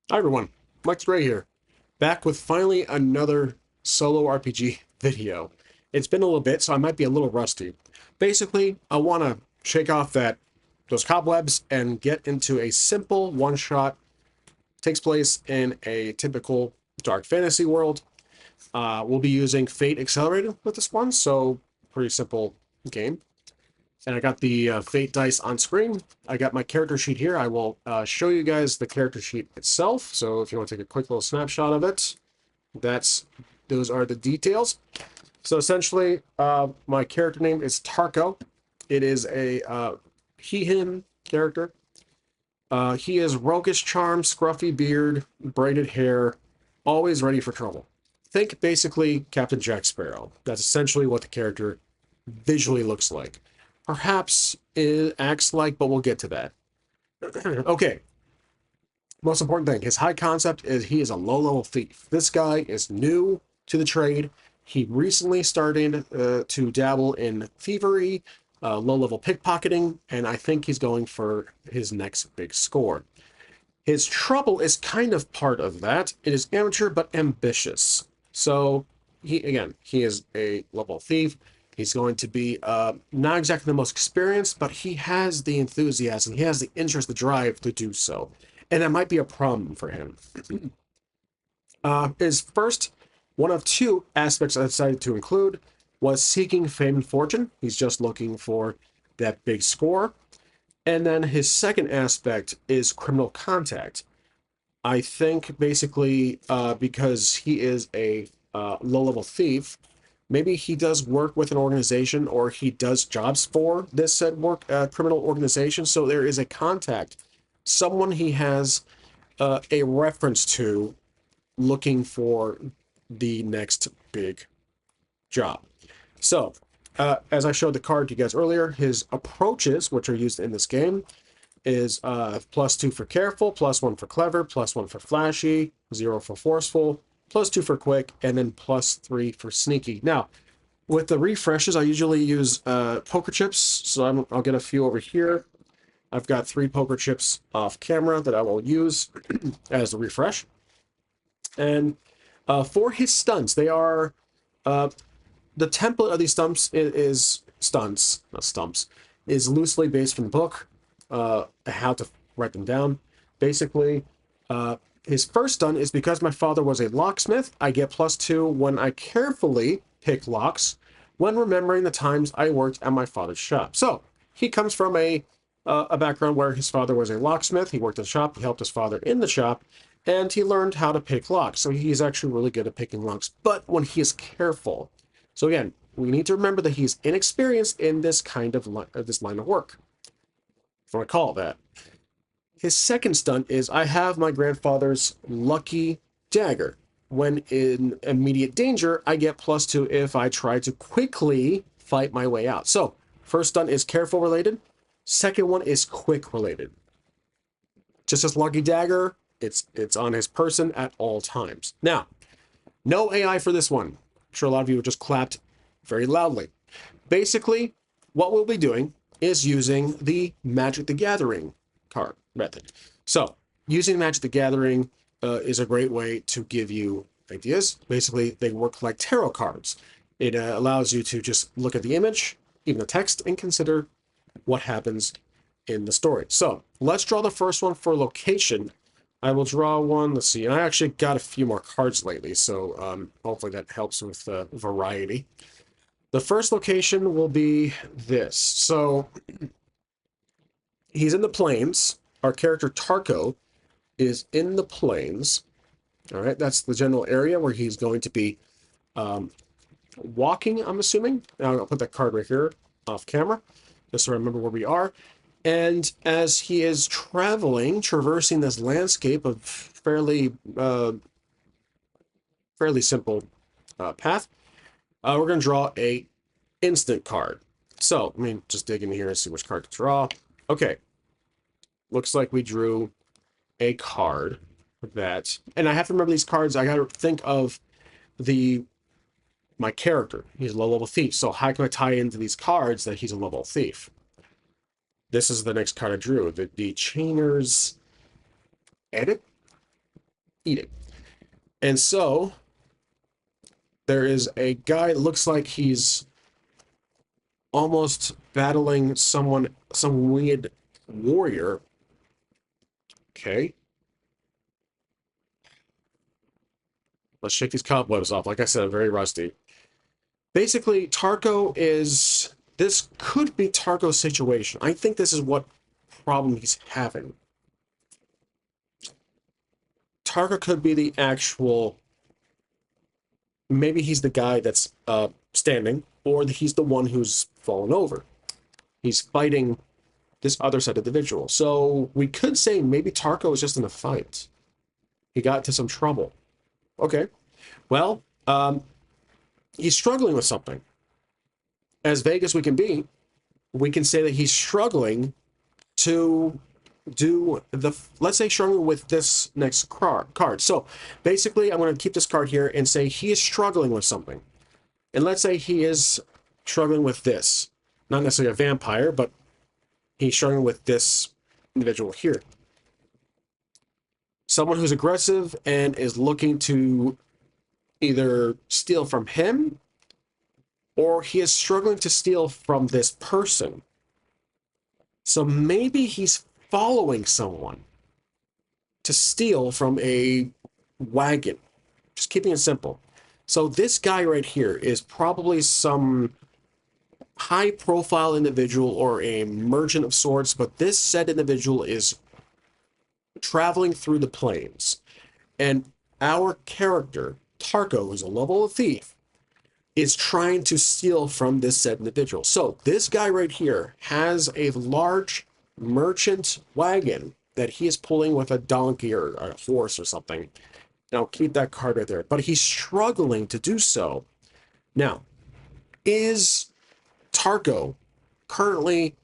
Hi everyone, Mike Gray here, back with finally another solo RPG video. It's been a little bit, so I might be a little rusty. Basically, I want to shake off those cobwebs and get into a simple one-shot. Takes place in a typical dark fantasy world. We'll be using Fate Accelerated with this one, so pretty simple game. And I got the Fate dice on screen. I got my character sheet here. I will show you guys the character sheet itself. So if you want to take a quick little snapshot of it, those are the details. So essentially, my character name is Tarko. It is a he/him character. He is roguish charm, scruffy beard, braided hair, always ready for trouble. Think basically Captain Jack Sparrow. That's essentially what the character visually looks like. Perhaps it acts like, but we'll get to that. Okay, most important thing, his high concept is he is a low-level thief. This guy is new to the trade. He recently started to dabble in thievery, low-level pickpocketing, and I think he's going for his next big score. His trouble is kind of part of that. It is amateur but ambitious. So he is a level thief. He's going to be not exactly the most experienced, but he has the enthusiasm, he has the interest, the drive to do so. And that might be a problem for him. His first one of two aspects I decided to include was seeking fame and fortune. He's just looking for that big score. And then his second aspect is criminal contact. I think basically because he is a low-level thief, maybe he does work with an organization or he does jobs for this said criminal organization. So there is a contact, someone he has a reference to looking for the next big job. So as I showed the card to you guys earlier, his approaches, which are used in this game, is +2 for careful, +1 for clever, +1 for flashy, 0 for forceful, +2 for quick, and then +3 for sneaky. Now, with the refreshes, I usually use poker chips, so I'll get a few over here. I've got 3 poker chips off camera that I will use as a refresh. And for his stunts, they are the template of these stunts, not stumps, is loosely based from the book, how to write them down. Basically, his first stunt is because my father was a locksmith. I get +2 when I carefully pick locks when remembering the times I worked at my father's shop. So he comes from a background where his father was a locksmith. He worked in the shop. He helped his father in the shop, and he learned how to pick locks. So he's actually really good at picking locks. But when he is careful, so again, we need to remember that he's inexperienced in this kind of this line of work, if I want to call it that. His second stunt is I have my grandfather's lucky dagger. When in immediate danger, I get +2 if I try to quickly fight my way out. So, first stunt is careful related. Second one is quick related. Just his lucky dagger, it's on his person at all times. Now, no AI for this one. I'm sure a lot of you just clapped very loudly. Basically, what we'll be doing is using the Magic the Gathering card method. So, using Magic the Gathering is a great way to give you ideas. Basically, they work like tarot cards. It allows you to just look at the image, even the text, and consider what happens in the story. So, let's draw the first one for location. I will draw one. Let's see. And I actually got a few more cards lately, so hopefully that helps with variety. The first location will be this. So he's in the plains. Our character Tarko is in the plains. All right, that's the general area where he's going to be walking, I'm assuming. Now I'll put that card right here off camera, just so I remember where we are. And as he is traversing this landscape of fairly simple path, we're going to draw a instant card. So let me just dig in here and see which card to draw. Okay, looks like we drew a card that, and I have to remember these cards. I got to think of my character. He's a low-level thief. So how can I tie into these cards that he's a low-level thief? This is the next card I drew, the Chainer's Edit. eating. And so there is a guy, looks like he's almost battling someone, some winged warrior. Okay. Let's shake these cobwebs off. Like I said, I'm very rusty. Basically, Tarko is... This could be Tarko's situation. I think this is what problem he's having. Tarko could be the actual... Maybe he's the guy that's standing, or he's the one who's fallen over. He's fighting this other side individual. So we could say maybe Tarko is just in a fight. He got into some trouble. Okay. Well, he's struggling with something. As vague as we can be, we can say that he's struggling to do the, let's say struggling with this next card. So basically, I'm going to keep this card here and say he is struggling with something. And let's say he is struggling with this. Not necessarily a vampire, but he's struggling with this individual here. Someone who's aggressive and is looking to either steal from him, or he is struggling to steal from this person. So maybe he's following someone to steal from a wagon. Just keeping it simple. So this guy right here is probably some high-profile individual or a merchant of sorts, but this said individual is traveling through the plains. And our character, Tarko, who's a level thief, is trying to steal from this said individual. So this guy right here has a large merchant wagon that he is pulling with a donkey or a horse or something. Now keep that card right there. But he's struggling to do so. Now, is Tarko currently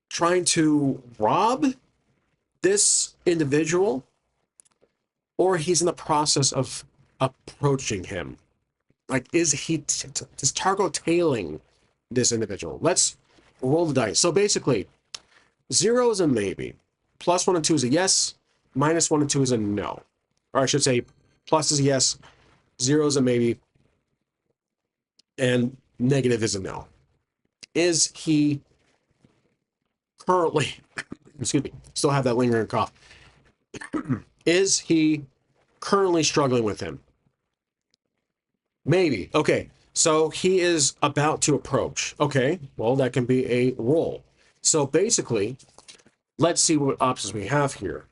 trying to rob this individual, or he's in the process of approaching him? Like, is Tarko tailing this individual? Let's roll the dice. So basically, 0 is a maybe, +1 and 2 is a yes, -1 and 2 is a no. Or I should say, plus is a yes, 0 is a maybe, and negative is a no. Is he currently, excuse me, still have that lingering cough. Is he currently struggling with him? Maybe. Okay. So he is about to approach. Okay. Well, that can be a roll. So basically, let's see what options we have here.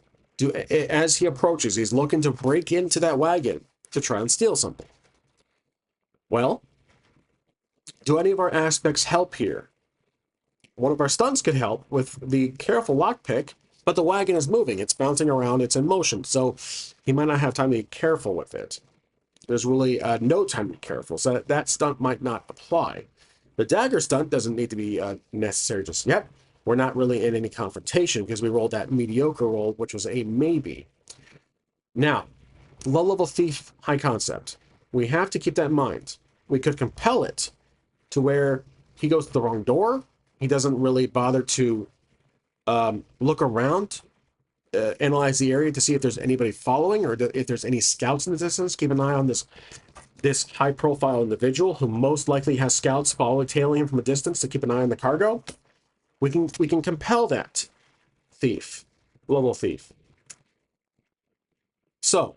As he approaches, he's looking to break into that wagon to try and steal something. Well, do any of our aspects help here? One of our stunts could help with the careful lockpick, but the wagon is moving. It's bouncing around. It's in motion. So he might not have time to be careful with it. There's really no time to be careful, so that stunt might not apply. The dagger stunt doesn't need to be necessary just yet. We're not really in any confrontation because we rolled that mediocre roll, which was a maybe. Now, low-level thief, high concept. We have to keep that in mind. We could compel it to where he goes to the wrong door. He doesn't really bother to look around, analyze the area to see if there's anybody following or if there's any scouts in the distance. Keep an eye on this high-profile individual who most likely has scouts tailing him from a distance to keep an eye on the cargo. We can compel that thief, level thief. So,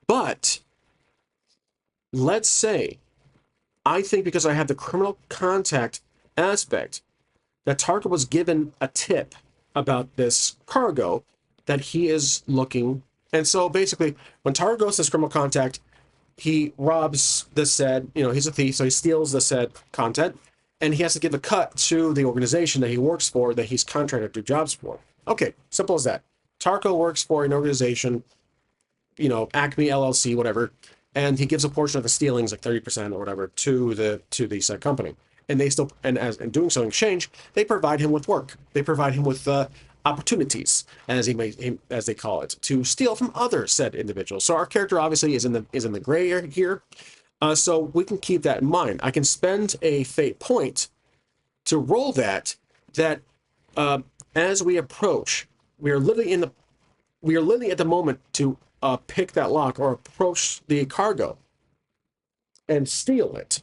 but let's say I think because I have the criminal contact aspect that Tarko was given a tip about this cargo that he is looking. And so basically, when Tarko goes to this criminal contact, he robs the said, he's a thief, so he steals the said content, and he has to give a cut to the organization that he works for, that he's contracted to do jobs for. Okay, simple as that. Tarko works for an organization, Acme LLC, whatever, and he gives a portion of the stealings, like 30% or whatever, to the said company. And they still, and doing so in exchange, they provide him with work. They provide him with opportunities, as they call it, to steal from other said individuals. So our character obviously is in the gray area here. So we can keep that in mind. I can spend a fate point to roll that as we approach. We are literally at the moment to pick that lock or approach the cargo and steal it.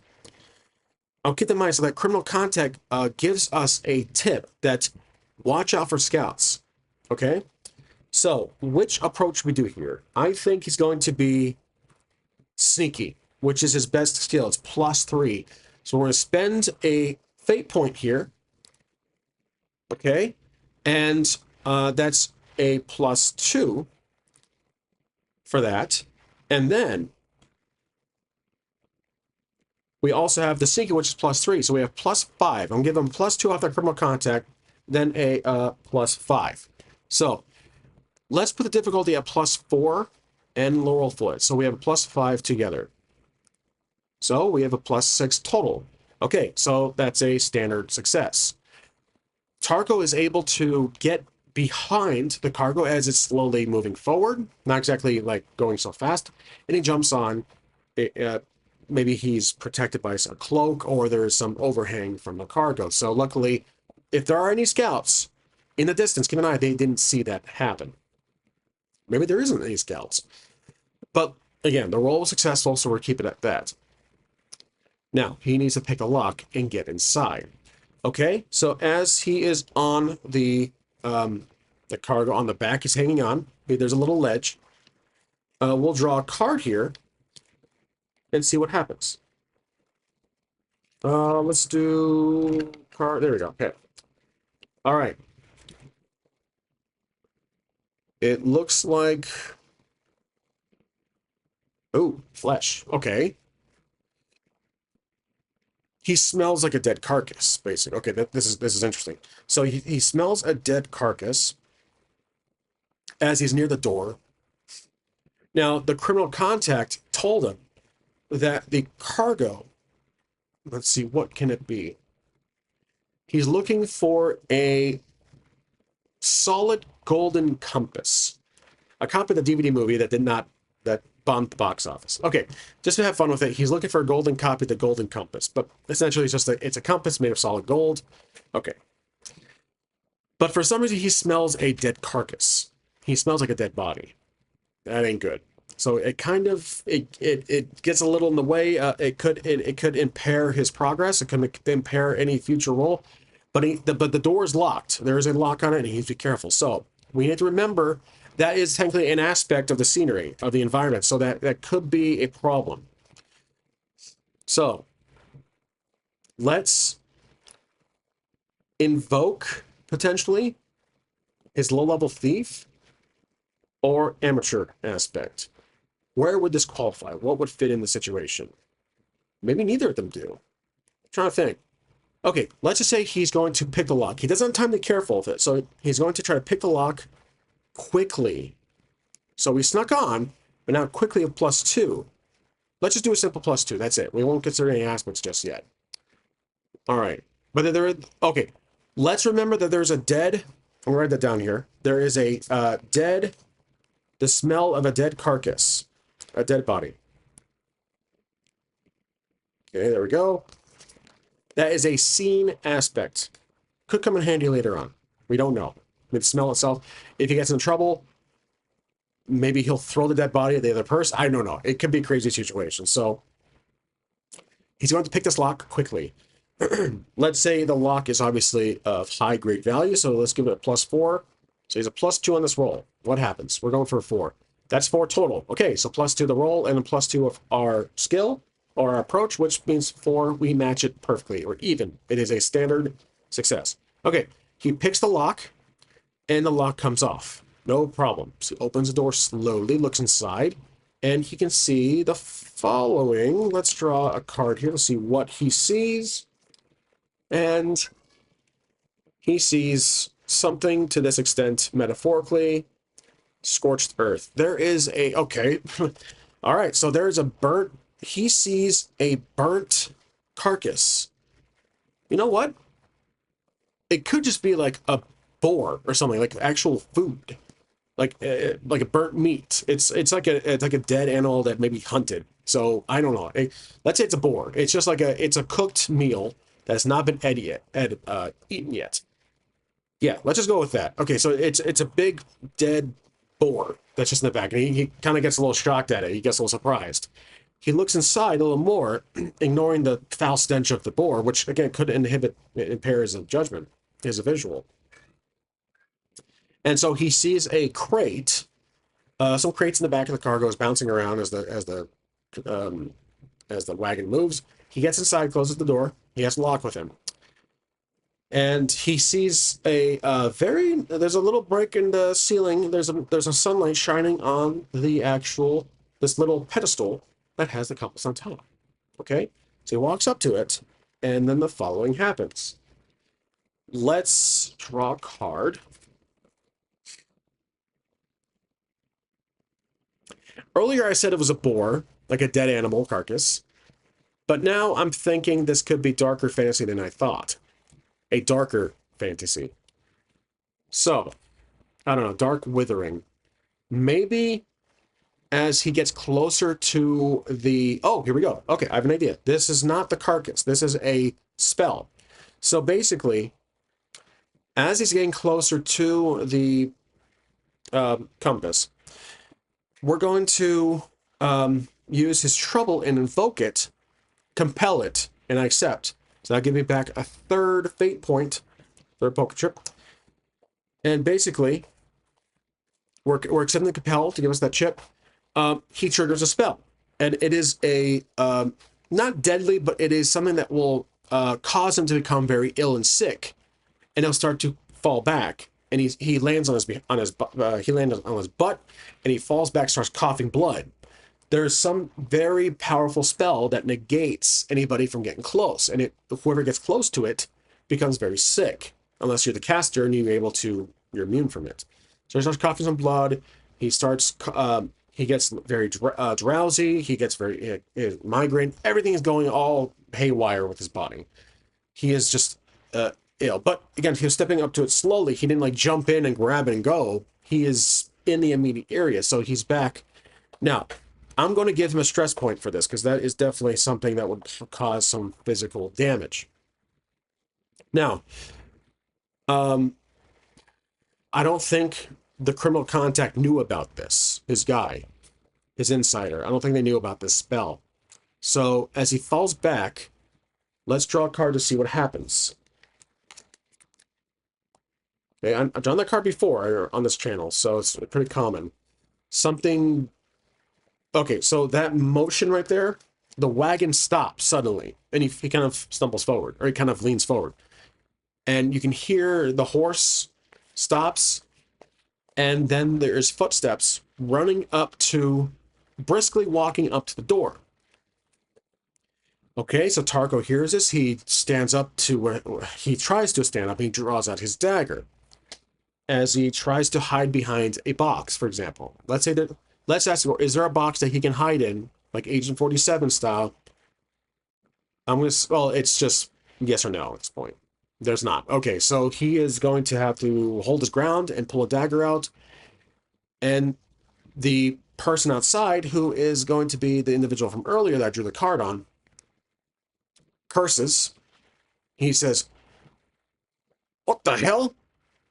I'll keep in mind, so that criminal contact gives us a tip that watch out for scouts. Okay? So, which approach we do here? I think he's going to be sneaky, which is his best skill. It's +3. So we're going to spend a fate point here. Okay? And that's a +2 for that. And then we also have the sneaky, which is +3. So we have +5. I'm going to give him +2 off that criminal contact, then a +5. So let's put the difficulty at +4 and roll for it. So we have a +5 together. So we have a +6 total. Okay, so that's a standard success. Tarko is able to get behind the cargo as it's slowly moving forward, not exactly like going so fast, and he jumps on. Maybe he's protected by a cloak, or there's some overhang from the cargo. So luckily, if there are any scouts in the distance, keep an eye, they didn't see that happen. Maybe there isn't any scouts. But again, the roll was successful, so we're keeping it at that. Now, he needs to pick a lock and get inside. Okay, so as he is on the cargo on the back, he's hanging on. There's a little ledge. We'll draw a card here and see what happens. Let's do card. There we go. Okay. All right. It looks like... Oh, flesh. Okay. He smells like a dead carcass, basically. Okay, this is interesting. So he smells a dead carcass as he's near the door. Now, the criminal contact told him that the cargo, let's see, what can it be? He's looking for a solid golden compass. A copy of the DVD movie that bombed the box office. Okay, just to have fun with it, he's looking for a golden copy of the Golden Compass, but essentially it's a compass made of solid gold. Okay. But for some reason, he smells a dead carcass. He smells like a dead body. That ain't good. So it kind of, it gets a little in the way. It could impair his progress. It could impair any future roll. But the door is locked. There is a lock on it, and he needs to be careful. So we need to remember that is technically an aspect of the scenery, of the environment. So that could be a problem. So let's invoke, potentially, his low-level thief or amateur aspect. Where would this qualify? What would fit in the situation? Maybe neither of them do. I'm trying to think. Okay, let's just say he's going to pick the lock. He doesn't have time to be careful with it, so he's going to try to pick the lock quickly. So we snuck on, but now quickly a +2. Let's just do a simple +2. That's it. We won't consider any aspects just yet. All right. But okay. Let's remember that there's a dead... I'm going to write that down here. There is a the smell of a dead carcass. A dead body. Okay, there we go. That is a scene aspect. Could come in handy later on. We don't know. The smell itself. If he gets in trouble, maybe he'll throw the dead body at the other person. I don't know. It could be a crazy situation. So he's going to pick this lock quickly. Let's say the lock is obviously of high grade value. So let's give it a +4. So he's a +2 on this roll. What happens? We're going for a 4. That's 4 total. Okay, so +2 the roll and a +2 of our skill or our approach, which means 4, we match it perfectly or even. It is a standard success. Okay, he picks the lock and the lock comes off. No problem. So he opens the door slowly, looks inside, and he can see the following. Let's draw a card here to see what he sees. And he sees something to this extent, metaphorically, scorched earth. There is a, okay. All right, so there's a burnt, he sees a burnt carcass. You know what? It could just be like a boar or something, like actual food. Like a burnt meat. It's like a dead animal that maybe hunted. So I don't know. Let's say it's a boar. It's just like it's a cooked meal that's not been eaten yet. Yeah, let's just go with that. Okay, so it's a big dead boar that's just in the back. And he kind of gets a little shocked at it. He gets a little surprised. He looks inside a little more, ignoring the foul stench of the boar, which, again, could impair his judgment, his visual. And so he sees a crate. Some crates in the back of the car goes bouncing around um, as the wagon moves. He gets inside, closes the door. He has a lock with him. And he sees there's a little break in the ceiling. There's a sunlight shining on this little pedestal that has the compass on top. Okay, so he walks up to it, and then the following happens. Let's draw a card. Earlier I said it was a boar, like a dead animal carcass, but now I'm thinking this could be darker fantasy than I thought. A darker fantasy. So, I don't know, dark withering. Maybe as he gets closer to oh, here we go. Okay, I have an idea. This is not the carcass. This is a spell. So basically, as he's getting closer to the compass, we're going to use his trouble and invoke it, compel it, and accept. So that'll give me back a third fate point, third poker trip. And basically, we're accepting the compel to give us that chip. He triggers a spell. And it is not deadly, but it is something that will cause him to become very ill and sick. And he'll start to fall back. And he lands on his butt, and he falls back, starts coughing blood. There's some very powerful spell that negates anybody from getting close, and whoever gets close to it becomes very sick, unless you're the caster and you're immune from it. So he starts coughing some blood. He gets very drowsy. He gets very migraine. Everything is going all haywire with his body. He is just ill. But again, he was stepping up to it slowly. He didn't like jump in and grab it and go. He is in the immediate area, so he's back. Now, I'm going to give him a stress point for this, because that is definitely something that would cause some physical damage. Now, I don't think the criminal contact knew about this, his insider. I don't think they knew about this spell. So, as he falls back, let's draw a card to see what happens. Okay, I've drawn that card before on this channel, so it's pretty common. Okay, so that motion right there, the wagon stops suddenly, and he kind of stumbles forward, or he kind of leans forward. And you can hear the horse stops, and then there's footsteps briskly walking up to the door. Okay, so Tarko hears this. He stands up he tries to stand up, and he draws out his dagger as he tries to hide behind a box, for example. Let's ask, is there a box that he can hide in, like Agent 47 style? It's just yes or no at this point. There's not. Okay, so he is going to have to hold his ground and pull a dagger out. And the person outside, who is going to be the individual from earlier that I drew the card on, curses. He says, "What the hell?"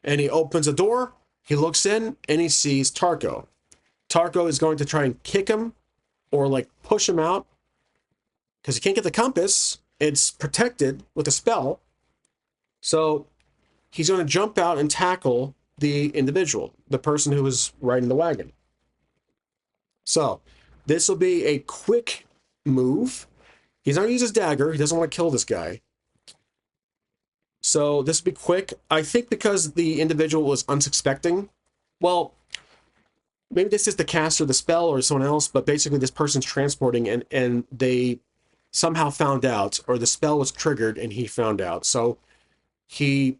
And he opens a door, he looks in, and he sees Tarko. Tarko is going to try and kick him or like push him out because he can't get the compass. It's protected with a spell. So he's going to jump out and tackle the individual, the person who was riding the wagon. So this will be a quick move. He's not going to use his dagger. He doesn't want to kill this guy. So this will be quick. I think because the individual was unsuspecting, well, maybe this is the caster of the spell or someone else, but basically this person's transporting and they somehow found out, or the spell was triggered and he found out. So he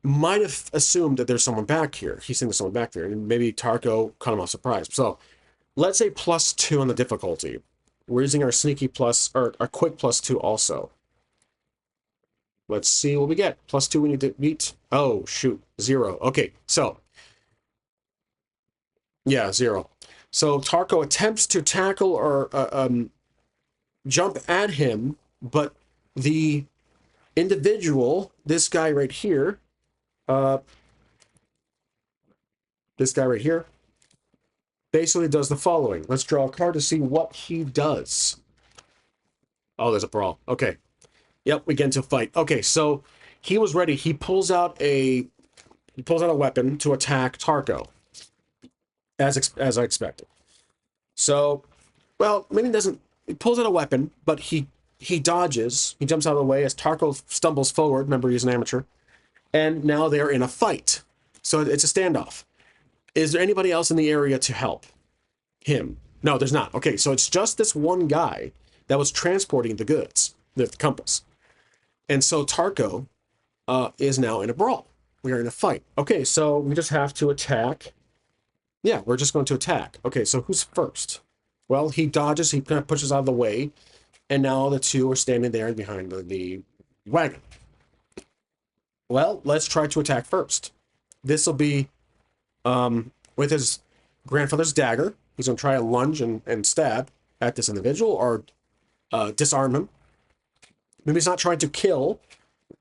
might have assumed that there's someone back here. He's seen there's someone back there, and maybe Tarko caught him off surprise. So let's say +2 on the difficulty. We're using our sneaky plus, or our quick +2 also. Let's see what we get. +2 we need to beat. Oh, shoot. 0. Okay, so. Yeah, 0. So Tarko attempts to tackle or jump at him, but the individual, this guy right here, basically does the following. Let's draw a card to see what he does. Oh, there's a brawl. Okay. Yep, we get into a fight. Okay, so he was ready. He pulls out a weapon to attack Tarko, as I expected. So, well, maybe he doesn't. He pulls out a weapon, but he dodges. He jumps out of the way as Tarko stumbles forward. Remember, he's an amateur, and now they're in a fight. So it's a standoff. Is there anybody else in the area to help him? No, there's not. Okay, so it's just this one guy that was transporting the goods, the compass. And so Tarko is now in a brawl. We are in a fight. Okay, so we just have to attack. Yeah, we're just going to attack. Okay, so who's first? Well, he dodges, he kind of pushes out of the way, and now the two are standing there behind the wagon. Well, let's try to attack first. This will be with his grandfather's dagger. He's going to try a lunge and stab at this individual or disarm him. Maybe he's not trying to kill.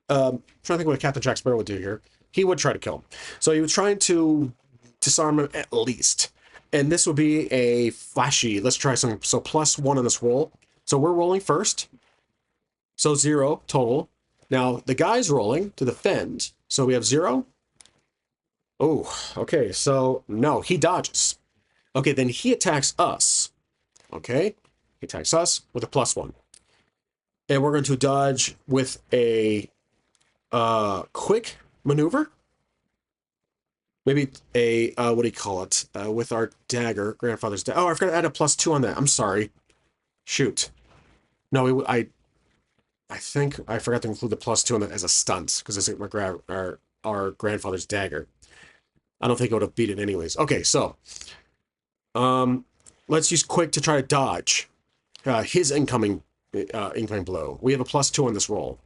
I'm trying to think what Captain Jack Sparrow would do here. He would try to kill him. So he was trying to disarm him at least. And this would be a flashy. Let's try some. So +1 on this roll. So we're rolling first. So 0 total. Now the guy's rolling to defend. So we have 0. Oh, okay. So no, he dodges. Okay, then he attacks us. Okay, he attacks us with a +1. And we're going to dodge with a quick maneuver. Maybe a, what do you call it? With our dagger, grandfather's dagger. Oh, I forgot to add a +2 on that. I'm sorry. Shoot. No, I think I forgot to include the +2 on that as a stunt, because it's our grandfather's dagger. I don't think it would have beat it anyways. Okay, so let's use quick to try to dodge his incoming blow. We have a +2 on this roll.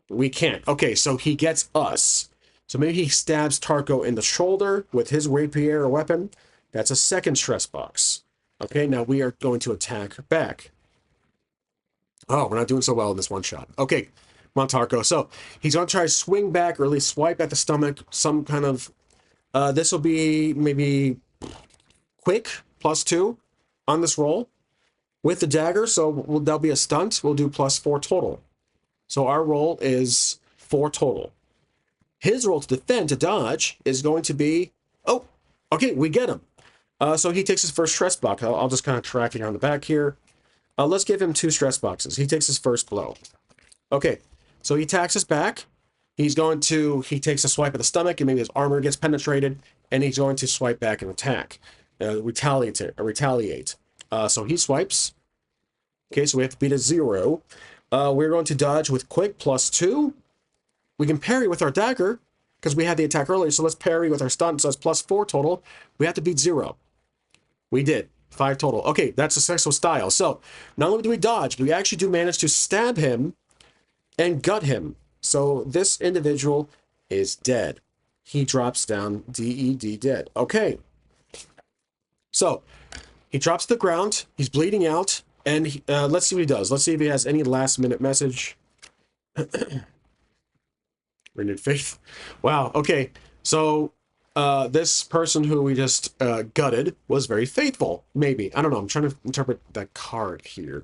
We can't. Okay, so he gets us. So maybe he stabs Tarko in the shoulder with his rapier or weapon. That's a second stress box. Okay, now we are going to attack back. Oh, we're not doing so well in this one shot. Okay, come on, Tarko. So he's going to try to swing back or at least swipe at the stomach. Some kind of... this will be maybe quick, +2 on this roll with the dagger. So that'll be a stunt. We'll do +4 total. So our roll is 4 total. His roll to defend, to dodge, is going to be... Oh, okay, we get him. So he takes his first stress box. I'll just kind of track it on the back here. Let's give him 2 stress boxes. He takes his first blow. Okay, so he attacks us back. He takes a swipe at the stomach, and maybe his armor gets penetrated, and he's going to swipe back and attack. Retaliate. So he swipes. Okay, so we have to beat a 0. We're going to dodge with quick, +2. We can parry with our dagger, because we had the attack earlier, so let's parry with our stunt, so that's +4 total. We have to beat 0. We did. 5 total. Okay, that's a successful style. So, not only do we dodge, but we actually do manage to stab him and gut him. So, this individual is dead. He drops down DED, dead. Okay. So, he drops to the ground, he's bleeding out, and let's see what he does. Let's see if he has any last-minute message. Renewed faith. Wow, okay. So, this person who we just gutted was very faithful, maybe. I don't know, I'm trying to interpret that card here.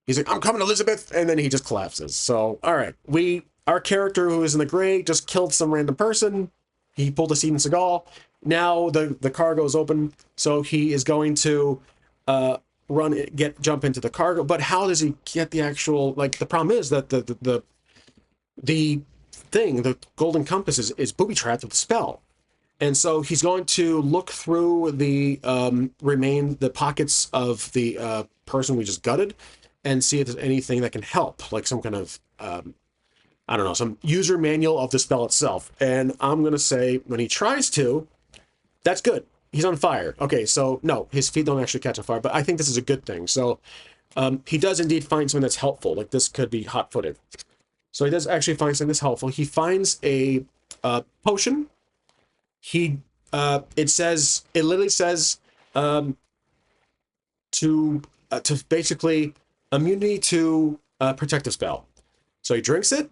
He's like, I'm coming, Elizabeth, and then he just collapses. So, all right. Our character who is in the gray just killed some random person. He pulled a Steven Seagal. Now the cargo is open, so he is going to jump into the cargo. But how does he get the actual, like, the problem is that the golden compass is booby-trapped with the spell. And so he's going to look through the pockets of the person we just gutted and see if there's anything that can help, like some kind of, I don't know, some user manual of the spell itself. And I'm going to say when he tries to, that's good. He's on fire. Okay, so no, his feet don't actually catch on fire, but I think this is a good thing. So he does indeed find something that's helpful. Like this could be hot-footed. So he does actually find something that's helpful. He finds a potion. It literally says to basically immunity to protective spell. So he drinks it,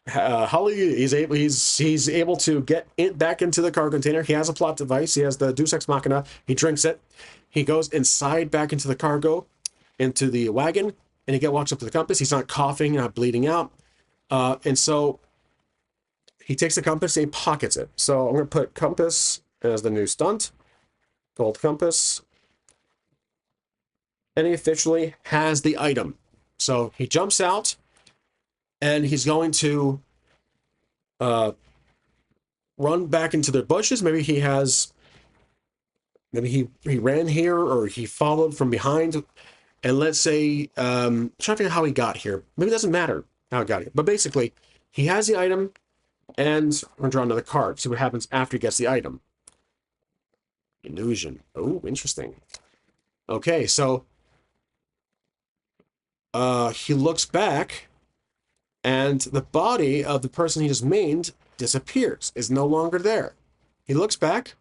Holly, he's able to get back into the cargo container. He has a plot device. He has the Deus Ex Machina. He drinks it. He goes inside back into the cargo, into the wagon, and he walks up to the compass. He's not coughing, not bleeding out, and so he takes the compass and he pockets it. So I'm going to put compass as the new stunt. Gold compass, and he officially has the item. So he jumps out, and he's going to run back into the bushes. Maybe he ran here, or he followed from behind. And let's say, trying to figure out how he got here. Maybe it doesn't matter how he got here. But basically, he has the item, and we're going to draw another card. See what happens after he gets the item. Illusion. Oh, interesting. Okay, so he looks back, and the body of the person he just maimed disappears, is no longer there. He looks back,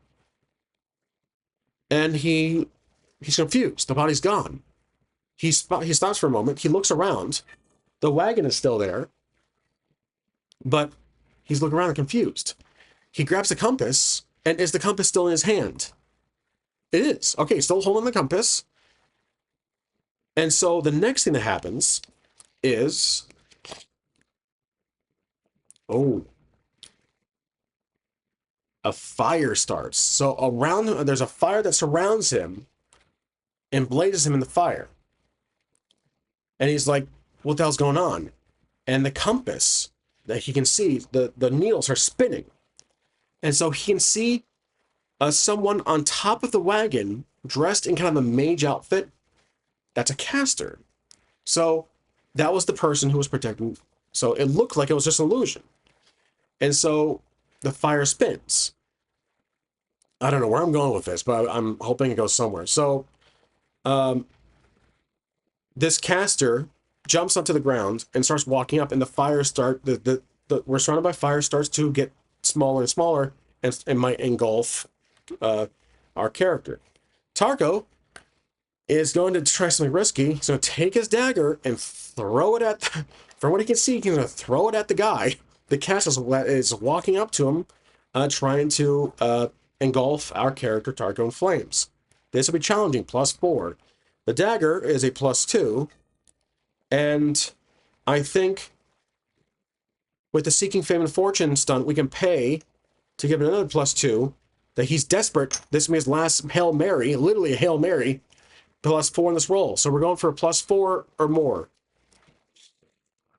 and he's confused. The body's gone. He stops for a moment. He looks around. The wagon is still there, but he's looking around and confused. He grabs the compass, and is the compass still in his hand? It is. Okay, still holding the compass. And so the next thing that happens is, a fire starts. So around him, there's a fire that surrounds him and blazes him in the fire. And he's like, what the hell's going on? And the compass that he can see, the needles are spinning. And so he can see someone on top of the wagon dressed in kind of a mage outfit. That's a caster. So that was the person who was protecting. So it looked like it was just an illusion. And so the fire spins. I don't know where I'm going with this, but I'm hoping it goes somewhere. So this caster jumps onto the ground and starts walking up, and the fire we're surrounded by fire, starts to get smaller and smaller, and might engulf our character. Tarko is going to try something risky. He's going to take his dagger and throw it at, from what he can see, he's going to throw it at the guy. The caster is walking up to him, trying to engulf our character Tarko in flames. This will be challenging, +4. The dagger is a +2, and I think with the Seeking Fame and Fortune stunt, we can pay to give it another +2. That he's desperate. This will be his last Hail Mary, literally a Hail Mary, +4 in this roll. So we're going for a +4 or more.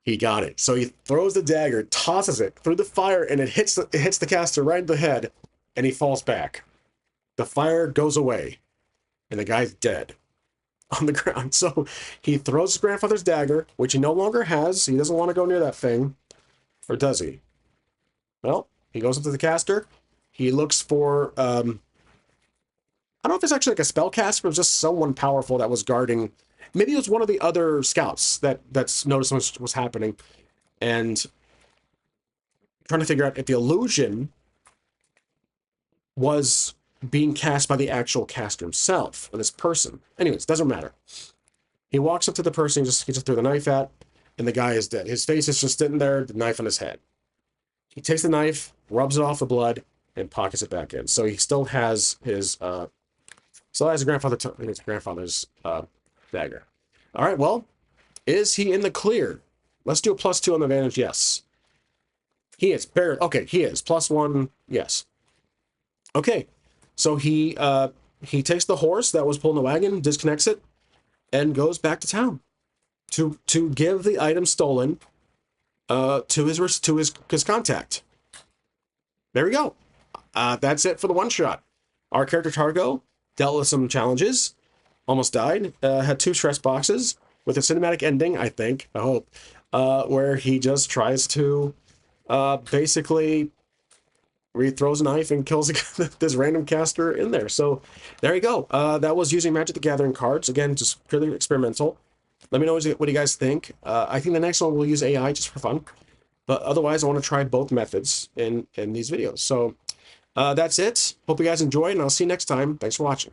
He got it. So he throws the dagger, tosses it through the fire, and it hits the caster right in the head, and he falls back. The fire goes away, and the guy's dead on the ground. So he throws his grandfather's dagger, which he no longer has. He doesn't want to go near that thing. Or does he? Well, he goes up to the caster. He looks for, I don't know if it's actually like a spellcaster, but it was just someone powerful that was guarding. Maybe it was one of the other scouts that's noticed what was happening. And trying to figure out if the illusion was being cast by the actual caster himself, or this person. Anyways, doesn't matter. He walks up to the person he just threw the knife at, and the guy is dead. His face is just sitting there, the knife on his head. He takes the knife, rubs it off the blood, and pockets it back in. So he still has his grandfather's dagger. All right, well, is he in the clear? Let's do a +2 on the advantage. Yes, he is. Barely. Okay, he is +1. Yes. Okay, so he takes the horse that was pulling the wagon, disconnects it, and goes back to town to give the item stolen to his contact. There we go. That's it for the one shot. Our character Targo dealt with some challenges, almost died, had 2 stress boxes with a cinematic ending, I hope, where he just tries to basically he throws a knife and kills this random caster in there. So there you go. That was using Magic the Gathering cards. Again, just purely experimental. Let me know what you guys think. I think the next one we'll use AI just for fun. But otherwise, I want to try both methods in these videos. So that's it. Hope you guys enjoyed, and I'll see you next time. Thanks for watching.